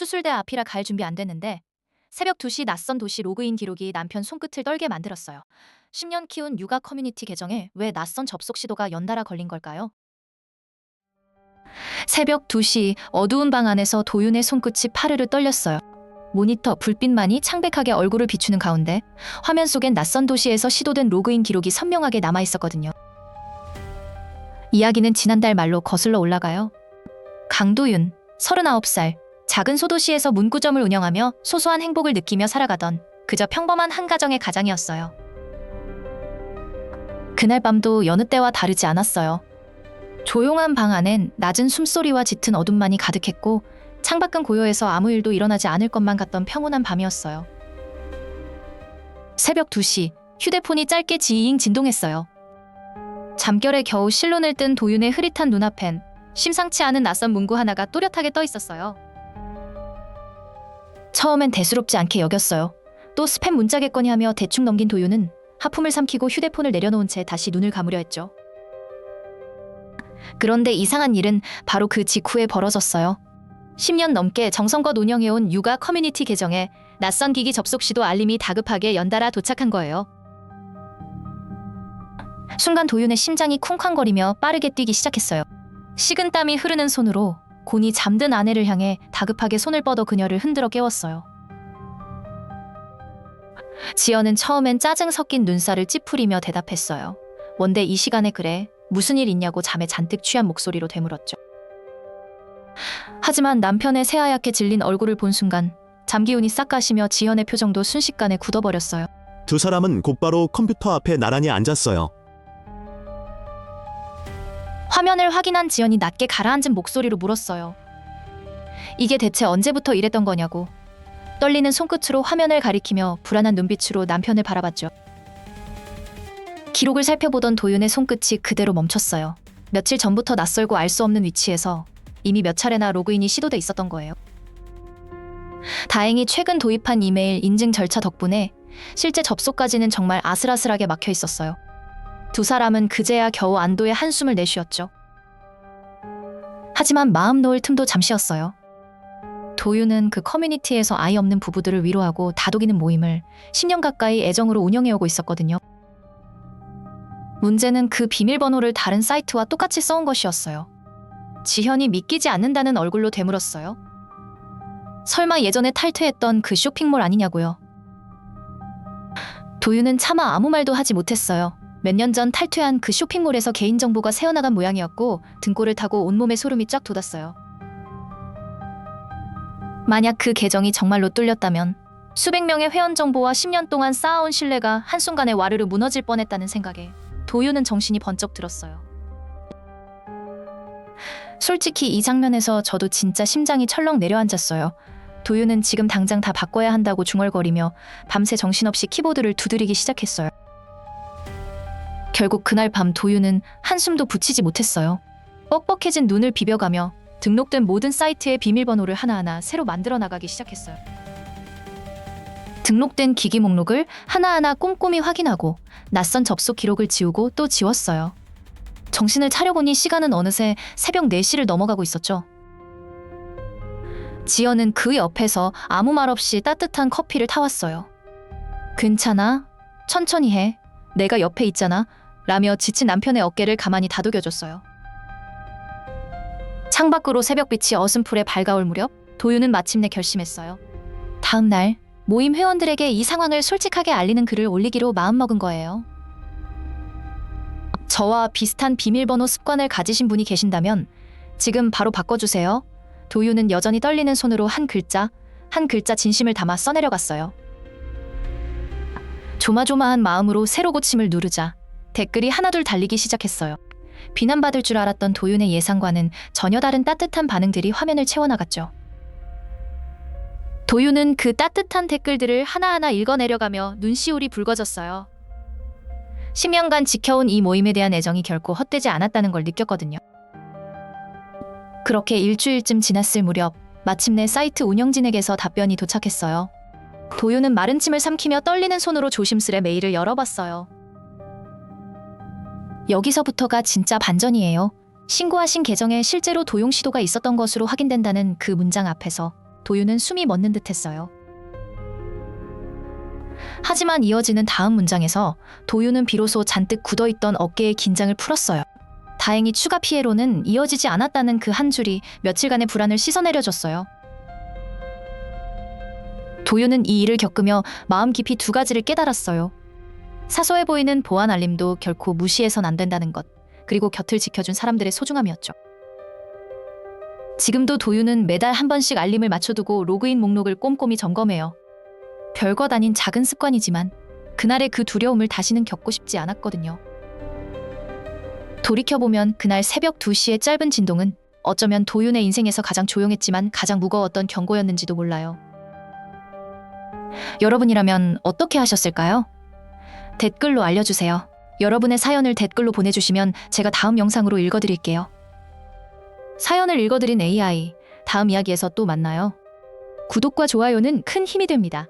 수술대 앞이라 갈 준비 안 됐는데 새벽 2시 낯선 도시 로그인 기록이 남편 손끝을 떨게 만들었어요. 10년 키운 육아 커뮤니티 계정에 왜 낯선 접속 시도가 연달아 걸린 걸까요? 새벽 2시 어두운 방 안에서 도윤의 손끝이 파르르 떨렸어요. 모니터 불빛만이 창백하게 얼굴을 비추는 가운데 화면 속엔 낯선 도시에서 시도된 로그인 기록이 선명하게 남아 있었거든요. 이야기는 지난달 말로 거슬러 올라가요. 강도윤, 39살, 작은 소도시에서 문구점을 운영하며 소소한 행복을 느끼며 살아가던 그저 평범한 한 가정의 가장이었어요. 그날 밤도 여느 때와 다르지 않았어요. 조용한 방 안엔 낮은 숨소리와 짙은 어둠만이 가득했고 창밖은 고요해서 아무 일도 일어나지 않을 것만 같던 평온한 밤이었어요. 새벽 2시 휴대폰이 짧게 지잉 진동했어요. 잠결에 겨우 실눈을 뜬 도윤의 흐릿한 눈앞엔 심상치 않은 낯선 문구 하나가 또렷하게 떠 있었어요. 처음엔 대수롭지 않게 여겼어요. 또 스팸 문자겠거니 하며 대충 넘긴 도윤은 하품을 삼키고 휴대폰을 내려놓은 채 다시 눈을 감으려 했죠. 그런데 이상한 일은 바로 그 직후에 벌어졌어요. 10년 넘게 정성껏 운영해온 육아 커뮤니티 계정에 낯선 기기 접속 시도 알림이 다급하게 연달아 도착한 거예요. 순간 도윤의 심장이 쿵쾅거리며 빠르게 뛰기 시작했어요. 식은땀이 흐르는 손으로 곤히 잠든 아내를 향해 다급하게 손을 뻗어 그녀를 흔들어 깨웠어요. 지연은 처음엔 짜증 섞인 눈살을 찌푸리며 대답했어요. 뭔데 이 시간에 그래? 무슨 일 있냐고 잠에 잔뜩 취한 목소리로 되물었죠. 하지만 남편의 새하얗게 질린 얼굴을 본 순간 잠기운이 싹 가시며 지연의 표정도 순식간에 굳어버렸어요. 두 사람은 곧바로 컴퓨터 앞에 나란히 앉았어요. 화면을 확인한 지연이 낮게 가라앉은 목소리로 물었어요. 이게 대체 언제부터 이랬던 거냐고. 떨리는 손끝으로 화면을 가리키며 불안한 눈빛으로 남편을 바라봤죠. 기록을 살펴보던 도윤의 손끝이 그대로 멈췄어요. 며칠 전부터 낯설고 알 수 없는 위치에서 이미 몇 차례나 로그인이 시도돼 있었던 거예요. 다행히 최근 도입한 이메일 인증 절차 덕분에 실제 접속까지는 정말 아슬아슬하게 막혀 있었어요. 두 사람은 그제야 겨우 안도의 한숨을 내쉬었죠. 하지만 마음 놓을 틈도 잠시였어요. 도윤은 그 커뮤니티에서 아이 없는 부부들을 위로하고 다독이는 모임을 10년 가까이 애정으로 운영해오고 있었거든요. 문제는 그 비밀번호를 다른 사이트와 똑같이 써온 것이었어요. 지현이 믿기지 않는다는 얼굴로 되물었어요. 설마 예전에 탈퇴했던 그 쇼핑몰 아니냐고요. 도윤은 차마 아무 말도 하지 못했어요. 몇 년 전 탈퇴한 그 쇼핑몰에서 개인정보가 새어나간 모양이었고 등골을 타고 온몸에 소름이 쫙 돋았어요. 만약 그 계정이 정말로 뚫렸다면 수백 명의 회원 정보와 10년 동안 쌓아온 신뢰가 한순간에 와르르 무너질 뻔했다는 생각에 도윤은 정신이 번쩍 들었어요. 솔직히 이 장면에서 저도 진짜 심장이 철렁 내려앉았어요. 도윤은 지금 당장 다 바꿔야 한다고 중얼거리며 밤새 정신없이 키보드를 두드리기 시작했어요. 결국 그날 밤 도윤은 한숨도 붙이지 못했어요. 뻑뻑해진 눈을 비벼가며 등록된 모든 사이트의 비밀번호를 하나하나 새로 만들어 나가기 시작했어요. 등록된 기기 목록을 하나하나 꼼꼼히 확인하고 낯선 접속 기록을 지우고 또 지웠어요. 정신을 차려보니 시간은 어느새 새벽 4시를 넘어가고 있었죠. 지연은 그 옆에서 아무 말 없이 따뜻한 커피를 타왔어요. 괜찮아? 천천히 해. 내가 옆에 있잖아. 라며 지친 남편의 어깨를 가만히 다독여줬어요. 창밖으로 새벽빛이 어슴풀에 밝아올 무렵 도윤은 마침내 결심했어요. 다음 날 모임 회원들에게 이 상황을 솔직하게 알리는 글을 올리기로 마음먹은 거예요. 저와 비슷한 비밀번호 습관을 가지신 분이 계신다면 지금 바로 바꿔주세요. 도윤은 여전히 떨리는 손으로 한 글자 진심을 담아 써내려갔어요. 조마조마한 마음으로 새로 고침을 누르자 댓글이 하나둘 달리기 시작했어요. 비난받을 줄 알았던 도윤의 예상과는 전혀 다른 따뜻한 반응들이 화면을 채워나갔죠. 도윤은 그 따뜻한 댓글들을 하나하나 읽어내려가며 눈시울이 붉어졌어요. 10년간 지켜온 이 모임에 대한 애정이 결코 헛되지 않았다는 걸 느꼈거든요. 그렇게 일주일쯤 지났을 무렵 마침내 사이트 운영진에게서 답변이 도착했어요. 도윤은 마른 침을 삼키며 떨리는 손으로 조심스레 메일을 열어봤어요. 여기서부터가 진짜 반전이에요. 신고하신 계정에 실제로 도용 시도가 있었던 것으로 확인된다는 그 문장 앞에서 도윤은 숨이 멎는 듯했어요. 하지만 이어지는 다음 문장에서 도윤은 비로소 잔뜩 굳어있던 어깨의 긴장을 풀었어요. 다행히 추가 피해로는 이어지지 않았다는 그 한 줄이 며칠간의 불안을 씻어내려줬어요. 도윤은 이 일을 겪으며 마음 깊이 두 가지를 깨달았어요. 사소해 보이는 보안 알림도 결코 무시해선 안 된다는 것, 그리고 곁을 지켜준 사람들의 소중함이었죠. 지금도 도윤은 매달 한 번씩 알림을 맞춰두고 로그인 목록을 꼼꼼히 점검해요. 별것 아닌 작은 습관이지만 그날의 그 두려움을 다시는 겪고 싶지 않았거든요. 돌이켜보면 그날 새벽 2시의 짧은 진동은 어쩌면 도윤의 인생에서 가장 조용했지만 가장 무거웠던 경고였는지도 몰라요. 여러분이라면 어떻게 하셨을까요? 댓글로 알려주세요. 여러분의 사연을 댓글로 보내주시면 제가 다음 영상으로 읽어드릴게요. 사연을 읽어드린 AI, 다음 이야기에서 또 만나요. 구독과 좋아요는 큰 힘이 됩니다.